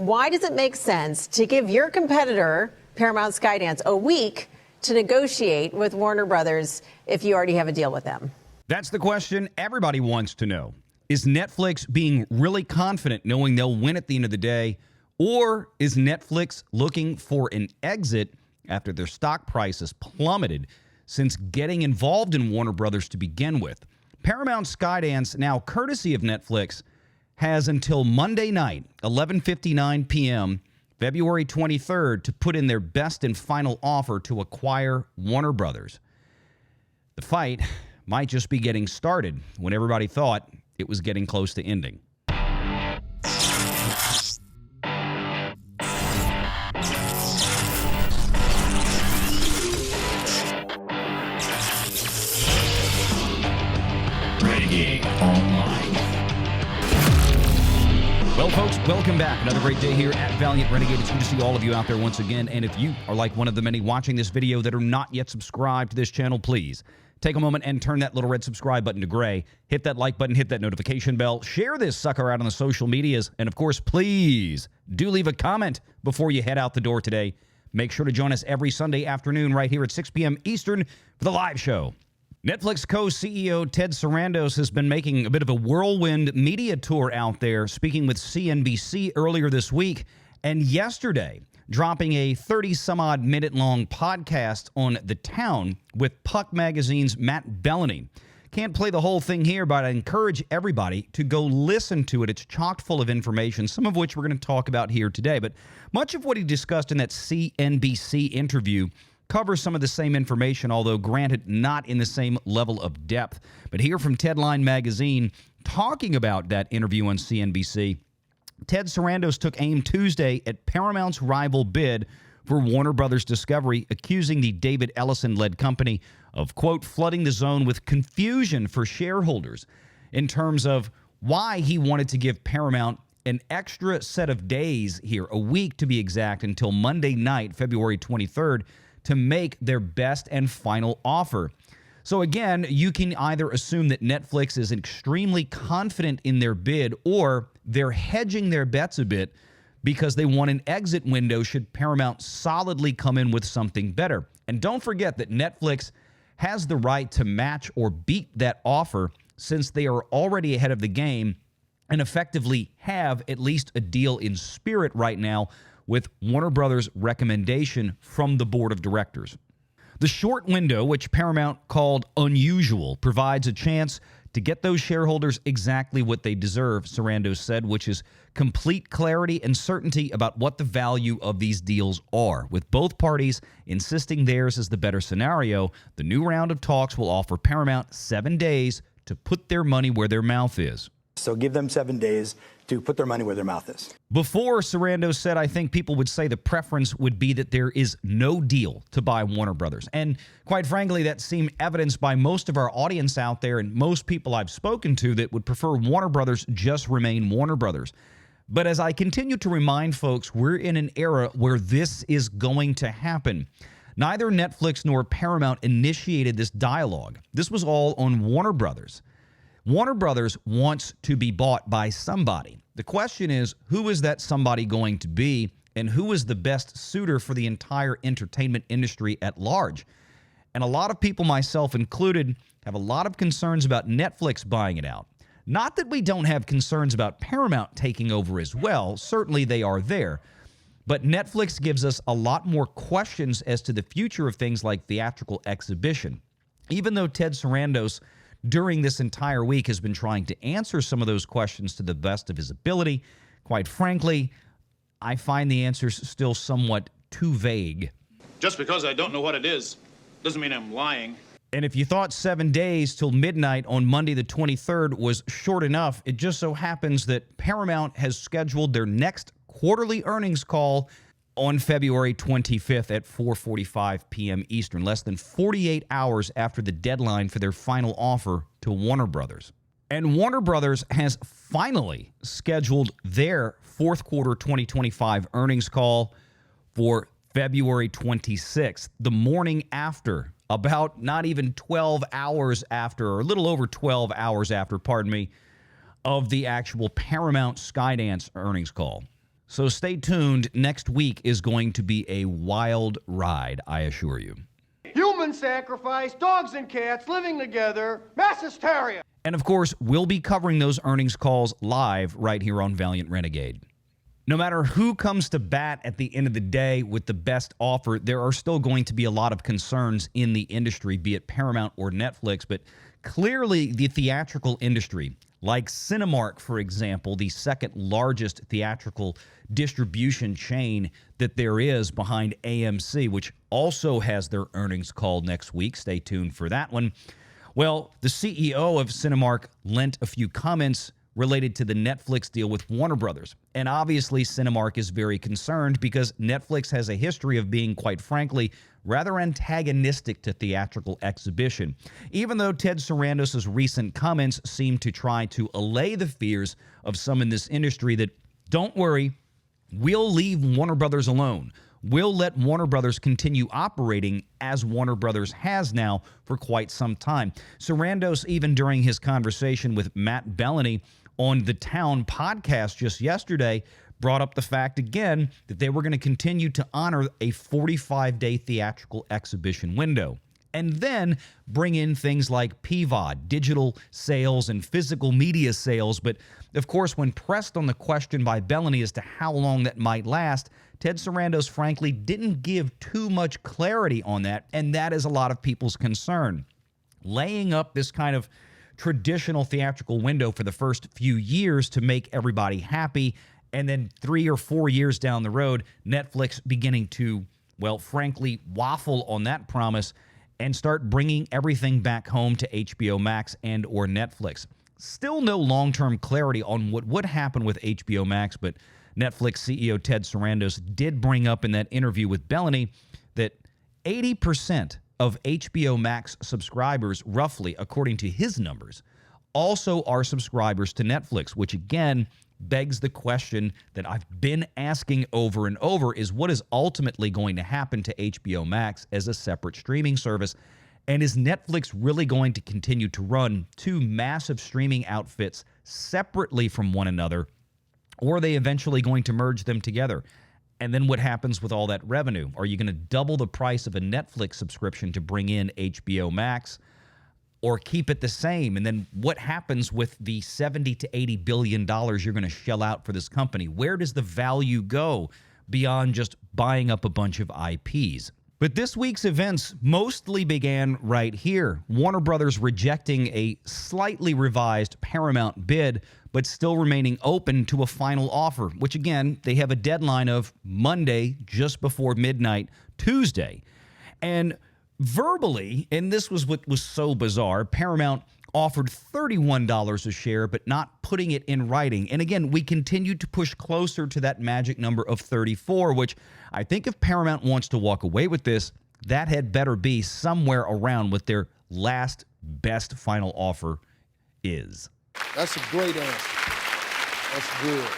Why does it make sense to give your competitor, Paramount Skydance, a week to negotiate with Warner Brothers if you already have a deal with them? That's the question everybody wants to know. Is Netflix being really confident knowing they'll win at the end of the day? Or is Netflix looking for an exit after their stock price has plummeted since getting involved in Warner Brothers to begin with? Paramount Skydance, now courtesy of Netflix, has until Monday night, 11:59 p.m., February 23rd, to put in their best and final offer to acquire Warner Brothers. The fight might just be getting started when everybody thought it was getting close to ending. Renegade Online. Well, folks, welcome back. Another great day here at Valiant Renegade. It's good to see all of you out there once again. And if you are like one of the many watching this video that are not yet subscribed to this channel, please take a moment and turn that little red subscribe button to gray. Hit that like button, hit that notification bell, share this sucker out on the social medias, and of course, please do leave a comment before you head out the door today. Make sure to join us every Sunday afternoon right here at 6 p.m. Eastern for the live show. Netflix co-CEO Ted Sarandos has been making a bit of a whirlwind media tour out there, speaking with CNBC earlier this week, and yesterday dropping a 30-some-odd minute-long podcast on The Town with Puck Magazine's Matt Bellany. Can't play the whole thing here, but I encourage everybody to go listen to it. It's chock full of information, some of which we're going to talk about here today. But much of what he discussed in that CNBC interview covers some of the same information, although granted not in the same level of depth. But here from Tedline Magazine, talking about that interview on CNBC, Ted Sarandos took aim Tuesday at Paramount's rival bid for Warner Brothers Discovery, accusing the David Ellison-led company of, quote, flooding the zone with confusion for shareholders in terms of why he wanted to give Paramount an extra set of days here, a week to be exact, until Monday night, February 23rd, to make their best and final offer. So again, you can either assume that Netflix is extremely confident in their bid, or they're hedging their bets a bit because they want an exit window should Paramount solidly come in with something better. And don't forget that Netflix has the right to match or beat that offer since they are already ahead of the game and effectively have at least a deal in spirit right now with Warner Brothers' recommendation from the board of directors. The short window, which Paramount called unusual, provides a chance to get those shareholders exactly what they deserve, Sarandos said, which is complete clarity and certainty about what the value of these deals are. With both parties insisting theirs is the better scenario, the new round of talks will offer Paramount 7 days to put their money where their mouth is. So give them 7 days to put their money where their mouth is. Before, Sarandos said, I think people would say the preference would be that there is no deal to buy Warner Brothers. And quite frankly, that seemed evidenced by most of our audience out there and most people I've spoken to that would prefer Warner Brothers just remain Warner Brothers. But as I continue to remind folks, we're in an era where this is going to happen. Neither Netflix nor Paramount initiated this dialogue. This was all on Warner Brothers. Warner Brothers wants to be bought by somebody. The question is, who is that somebody going to be, and who is the best suitor for the entire entertainment industry at large? And a lot of people, myself included, have a lot of concerns about Netflix buying it out. Not that we don't have concerns about Paramount taking over as well. Certainly they are there. But Netflix gives us a lot more questions as to the future of things like theatrical exhibition. Even though Ted Sarandos during this entire week has been trying to answer some of those questions to the best of his ability, quite frankly, I find the answers still somewhat too vague. Just because I don't know what it is doesn't mean I'm lying. And if you thought 7 days till midnight on Monday the 23rd was short enough, it just so happens that Paramount has scheduled their next quarterly earnings call on February 25th at 4:45 p.m. Eastern, less than 48 hours after the deadline for their final offer to Warner Brothers. And Warner Brothers has finally scheduled their fourth quarter 2025 earnings call for February 26th, the morning after, about not even 12 hours after, or a little over 12 hours after, pardon me, of the actual Paramount Skydance earnings call. So stay tuned. Next week is going to be a wild ride, I assure you. Human sacrifice, dogs and cats living together, mass hysteria. And of course, we'll be covering those earnings calls live right here on Valiant Renegade. No matter who comes to bat at the end of the day with the best offer, there are still going to be a lot of concerns in the industry, be it Paramount or Netflix. But clearly, the theatrical industry, like Cinemark, for example, the second largest theatrical distribution chain that there is behind AMC, which also has their earnings call next week. Stay tuned for that one. Well, the CEO of Cinemark lent a few comments related to the Netflix deal with Warner Brothers. And obviously, Cinemark is very concerned because Netflix has a history of being, quite frankly, rather antagonistic to theatrical exhibition. Even though Ted Sarandos' recent comments seem to try to allay the fears of some in this industry that, don't worry, we'll leave Warner Brothers alone. We'll let Warner Brothers continue operating as Warner Brothers has now for quite some time. Sarandos, even during his conversation with Matt Bellany on the Town podcast just yesterday, brought up the fact again that they were going to continue to honor a 45-day theatrical exhibition window and then bring in things like PVOD, digital sales, and physical media sales. But of course, when pressed on the question by Bellany as to how long that might last, Ted Sarandos, frankly, didn't give too much clarity on that, and that is a lot of people's concern. Laying up this kind of traditional theatrical window for the first few years to make everybody happy, and then 3 or 4 years down the road, Netflix beginning to, well, frankly, waffle on that promise and start bringing everything back home to HBO Max and or Netflix. Still no long-term clarity on what would happen with HBO Max, but Netflix CEO Ted Sarandos did bring up in that interview with Bellany that 80% of HBO Max subscribers, roughly, according to his numbers, also are subscribers to Netflix, which again begs the question that I've been asking over and over is what is ultimately going to happen to HBO Max as a separate streaming service? And is Netflix really going to continue to run two massive streaming outfits separately from one another, or are they eventually going to merge them together? And then what happens with all that revenue? Are you going to double the price of a Netflix subscription to bring in HBO Max, or keep it the same? And then what happens with the $70 to $80 billion you're going to shell out for this company? Where does the value go beyond just buying up a bunch of IPs? But this week's events mostly began right here. Warner Brothers rejecting a slightly revised Paramount bid, but still remaining open to a final offer, which again, they have a deadline of Monday, just before midnight, Tuesday. And verbally, and this was what was so bizarre, Paramount offered $31 a share, but not putting it in writing. And again, we continued to push closer to that magic number of 34, which I think if Paramount wants to walk away with this, that had better be somewhere around what their last best final offer is. That's a great answer. That's good.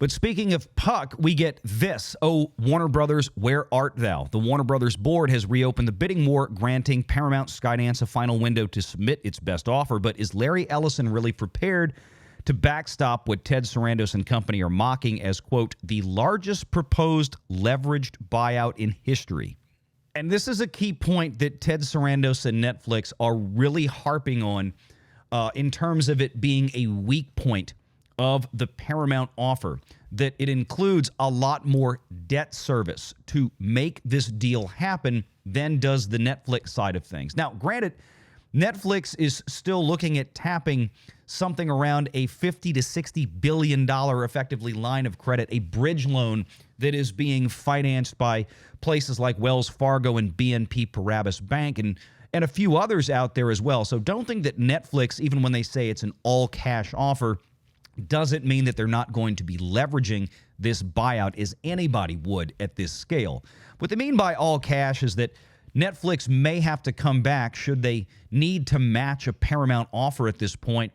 But speaking of puck, we get this. Oh, Warner Brothers, where art thou? The Warner Brothers board has reopened the bidding war, granting Paramount Skydance a final window to submit its best offer. But is Larry Ellison really prepared to backstop what Ted Sarandos and company are mocking as, quote, the largest proposed leveraged buyout in history? And this is a key point that Ted Sarandos and Netflix are really harping on in terms of it being a weak point of the Paramount offer, that it includes a lot more debt service to make this deal happen than does the Netflix side of things. Now, granted, Netflix is still looking at tapping something around a $50 to $60 billion effectively line of credit, a bridge loan that is being financed by places like Wells Fargo and BNP Paribas Bank and a few others out there as well. So don't think that Netflix, even when they say it's an all-cash offer, doesn't mean that they're not going to be leveraging this buyout as anybody would at this scale. What they mean by all cash is that Netflix may have to come back should they need to match a Paramount offer at this point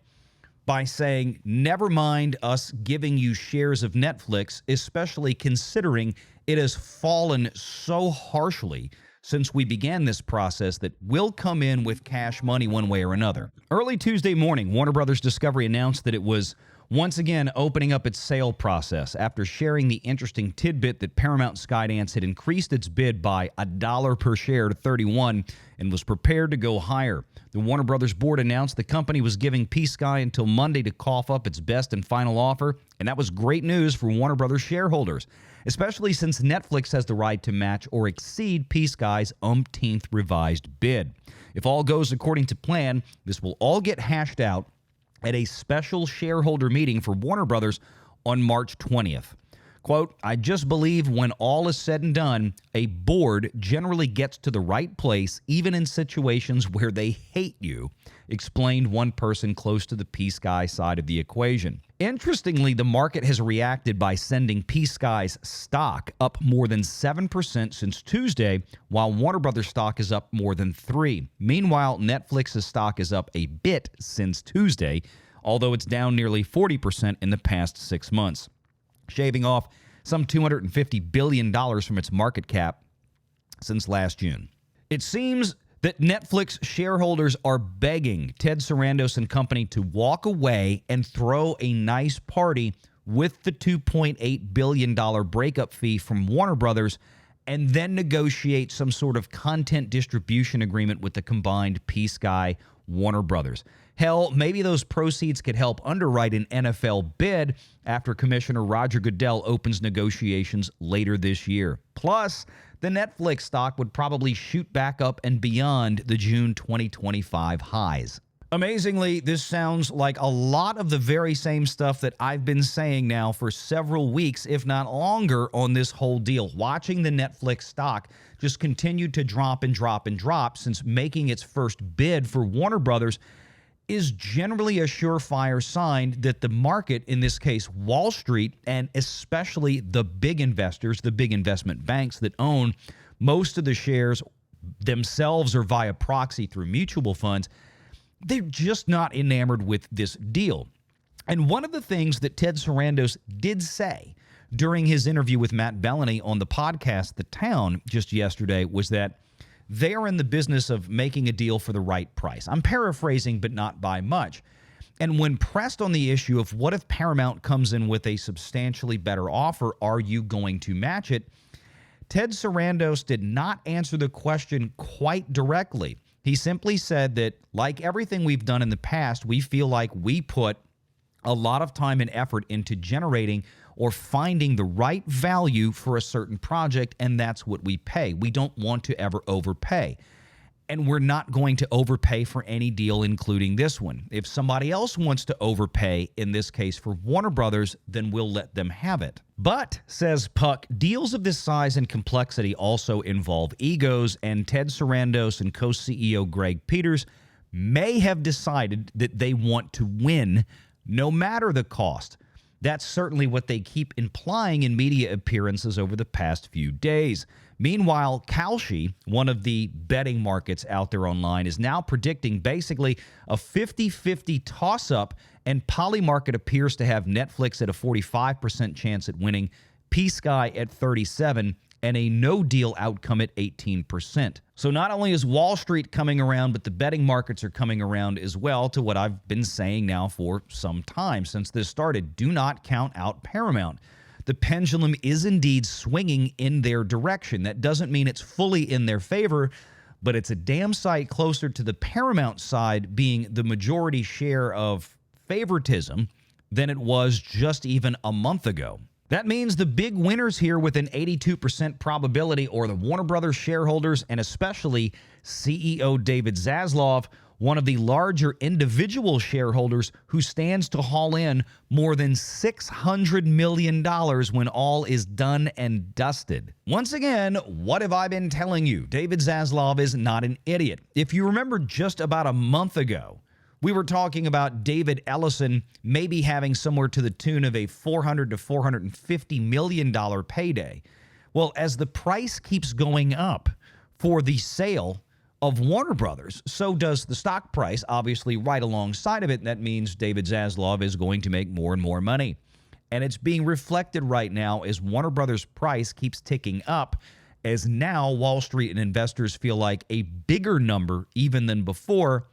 by saying, never mind us giving you shares of Netflix, especially considering it has fallen so harshly since we began this process that we'll come in with cash money one way or another. Early Tuesday morning, Warner Brothers Discovery announced that it was once again opening up its sale process after sharing the interesting tidbit that Paramount Skydance had increased its bid by $1 per share to $31 and was prepared to go higher. The Warner Brothers board announced the company was giving P-Sky until Monday to cough up its best and final offer, and that was great news for Warner Brothers shareholders, especially since Netflix has the right to match or exceed P-Sky's umpteenth revised bid. If all goes according to plan, this will all get hashed out at a special shareholder meeting for Warner Brothers on March 20th. Quote, I just believe when all is said and done, a board generally gets to the right place, even in situations where they hate you, explained one person close to the P-Sky side of the equation. Interestingly, the market has reacted by sending P-Sky's stock up more than 7% since Tuesday, while Warner Brothers stock is up more than 3%. Meanwhile, Netflix's stock is up a bit since Tuesday, although it's down nearly 40% in the past 6 months, shaving off some $250 billion from its market cap since last June. It seems that Netflix shareholders are begging Ted Sarandos and company to walk away and throw a nice party with the $2.8 billion breakup fee from Warner Brothers and then negotiate some sort of content distribution agreement with the combined P-Sky Warner Brothers. Hell, maybe those proceeds could help underwrite an NFL bid after Commissioner Roger Goodell opens negotiations later this year. Plus, the Netflix stock would probably shoot back up and beyond the June 2025 highs. Amazingly, this sounds like a lot of the very same stuff that I've been saying now for several weeks, if not longer, on this whole deal. Watching the Netflix stock just continue to drop and drop and drop since making its first bid for Warner Brothers is generally a surefire sign that the market, in this case Wall Street, and especially the big investors, the big investment banks that own most of the shares themselves or via proxy through mutual funds, they're just not enamored with this deal. And one of the things that Ted Sarandos did say during his interview with Matt Bellany on the podcast The Town just yesterday was that they are in the business of making a deal for the right price. I'm paraphrasing, but not by much. And when pressed on the issue of what if Paramount comes in with a substantially better offer, are you going to match it? Ted Sarandos did not answer the question quite directly. He simply said that, like everything we've done in the past, we feel like we put a lot of time and effort into generating or finding the right value for a certain project, and that's what we pay. We don't want to ever overpay. And we're not going to overpay for any deal, including this one. If somebody else wants to overpay, in this case for Warner Brothers, then we'll let them have it. But, says Puck, deals of this size and complexity also involve egos, and Ted Sarandos and co-CEO Greg Peters may have decided that they want to win no matter the cost. That's certainly what they keep implying in media appearances over the past few days. Meanwhile, Kalshi, one of the betting markets out there online, is now predicting basically a 50-50 toss-up, and Polymarket appears to have Netflix at a 45% chance at winning, P-Sky at 37%, and a no-deal outcome at 18%. So not only is Wall Street coming around, but the betting markets are coming around as well, to what I've been saying now for some time since this started. Do not count out Paramount. The pendulum is indeed swinging in their direction. That doesn't mean it's fully in their favor, but it's a damn sight closer to the Paramount side being the majority share of favoritism than it was just even a month ago. That means the big winners here with an 82% probability are the Warner Brothers shareholders, and especially CEO David Zaslav, one of the larger individual shareholders who stands to haul in more than $600 million when all is done and dusted. Once again, what have I been telling you? David Zaslav is not an idiot. If you remember just about a month ago, we were talking about David Ellison maybe having somewhere to the tune of a $400 to $450 million payday. Well, as the price keeps going up for the sale of Warner Brothers, so does the stock price, obviously right alongside of it. That means David Zaslav is going to make more and more money. And it's being reflected right now as Warner Brothers' price keeps ticking up, as now Wall Street and investors feel like a bigger number, even than before,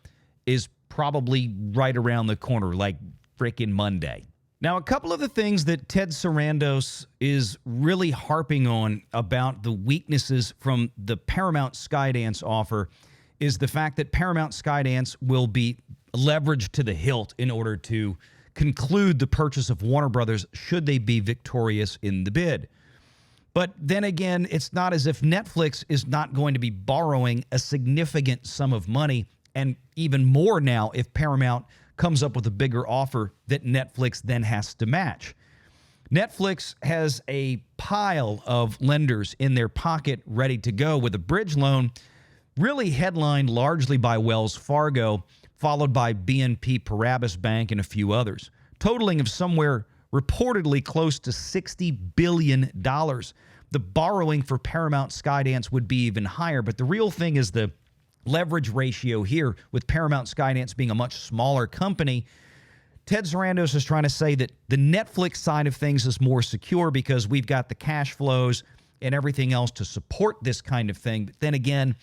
is probably right around the corner, like frickin' Monday. Now, a couple of the things that Ted Sarandos is really harping on about the weaknesses from the Paramount Skydance offer is the fact that Paramount Skydance will be leveraged to the hilt in order to conclude the purchase of Warner Brothers should they be victorious in the bid. But then again, it's not as if Netflix is not going to be borrowing a significant sum of money, and even more now if Paramount comes up with a bigger offer that Netflix then has to match. Netflix has a pile of lenders in their pocket ready to go with a bridge loan really headlined largely by Wells Fargo, followed by BNP Paribas Bank and a few others, totaling of somewhere reportedly close to $60 billion. The borrowing for Paramount Skydance would be even higher, but the real thing is the leverage ratio here, with Paramount Skydance being a much smaller company. Ted Sarandos is trying to say that the Netflix side of things is more secure because we've got the cash flows and everything else to support this kind of thing. But then again,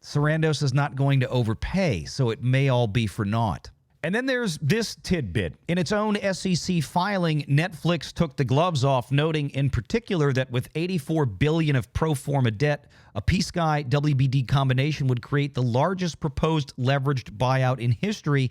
Sarandos is not going to overpay, so it may all be for naught. And then there's this tidbit. In its own SEC filing, Netflix took the gloves off, noting in particular that with $84 billion of pro forma debt, a P-Sky WBD combination would create the largest proposed leveraged buyout in history,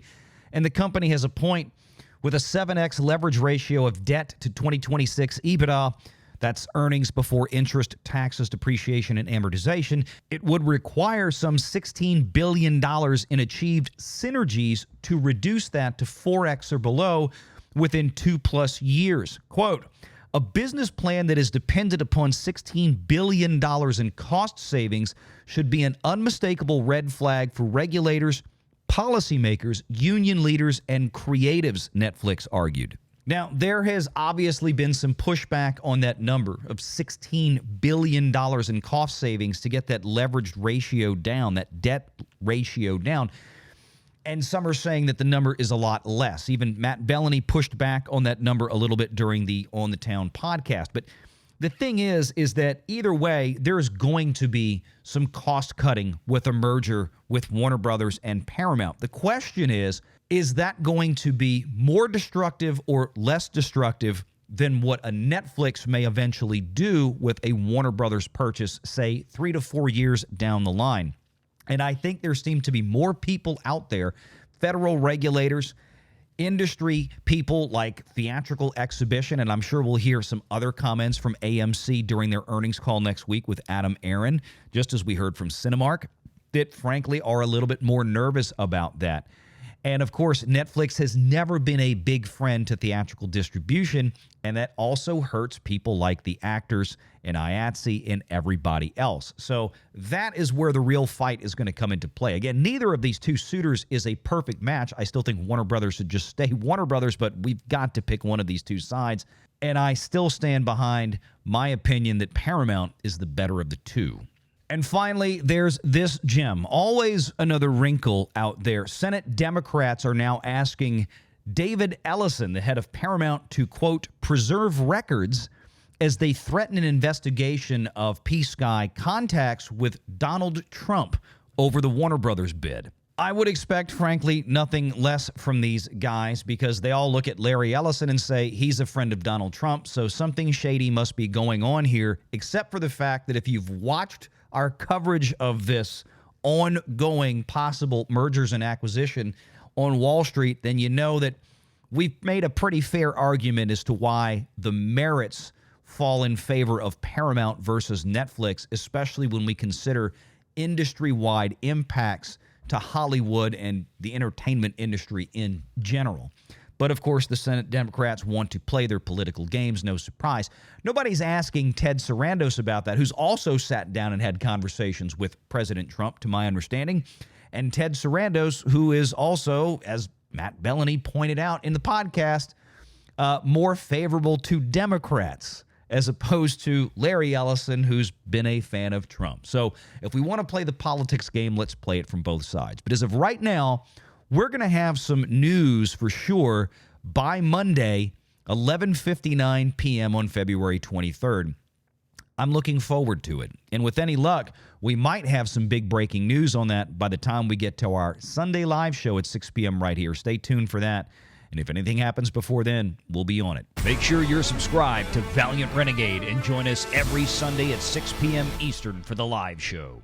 and the company has a point with a 7x leverage ratio of debt to 2026 EBITDA. That's earnings before interest, taxes, depreciation, and amortization. It would require some $16 billion in achieved synergies to reduce that to 4x or below within 2+ years. Quote, a business plan that is dependent upon $16 billion in cost savings should be an unmistakable red flag for regulators, policymakers, union leaders, and creatives, Netflix argued. Now, there has obviously been some pushback on that number of $16 billion in cost savings to get that leveraged ratio down, that debt ratio down. And some are saying that the number is a lot less. Even Matt Bellany pushed back on that number a little bit during the On the Town podcast. But the thing is that either way, there is going to be some cost cutting with a merger with Warner Brothers and Paramount. The question is that going to be more destructive or less destructive than what a Netflix may eventually do with a Warner Brothers purchase, say 3 to 4 years down the line? And I think there seem to be more people out there, federal regulators, industry people like Theatrical Exhibition, and I'm sure we'll hear some other comments from AMC during their earnings call next week with Adam Aaron, just as we heard from Cinemark, that frankly are a little bit more nervous about that. And of course, Netflix has never been a big friend to theatrical distribution, and that also hurts people like the actors and IATSE and everybody else. So that is where the real fight is going to come into play. Again, neither of these two suitors is a perfect match. I still think Warner Brothers should just stay Warner Brothers, but we've got to pick one of these two sides. And I still stand behind my opinion that Paramount is the better of the two. And finally, there's this gem. Always another wrinkle out there. Senate Democrats are now asking David Ellison, the head of Paramount, to, quote, preserve records as they threaten an investigation of P-Sky contacts with Donald Trump over the Warner Brothers bid. I would expect, frankly, nothing less from these guys because they all look at Larry Ellison and say he's a friend of Donald Trump, so something shady must be going on here, except for the fact that if you've watched our coverage of this ongoing possible mergers and acquisition on Wall Street, then you know that we've made a pretty fair argument as to why the merits fall in favor of Paramount versus Netflix, especially when we consider industry-wide impacts to Hollywood and the entertainment industry in general. But of course, the Senate Democrats want to play their political games, no surprise. Nobody's asking Ted Sarandos about that, who's also sat down and had conversations with President Trump, to my understanding. And Ted Sarandos, who is also, as Matt Bellany pointed out in the podcast, more favorable to Democrats, as opposed to Larry Ellison, who's been a fan of Trump. So if we want to play the politics game, let's play it from both sides. But as of right now, we're going to have some news for sure by Monday, 11:59 p.m. on February 23rd. I'm looking forward to it. And with any luck, we might have some big breaking news on that by the time we get to our Sunday live show at 6 p.m. right here. Stay tuned for that. And if anything happens before then, we'll be on it. Make sure you're subscribed to Valiant Renegade and join us every Sunday at 6 p.m. Eastern for the live show.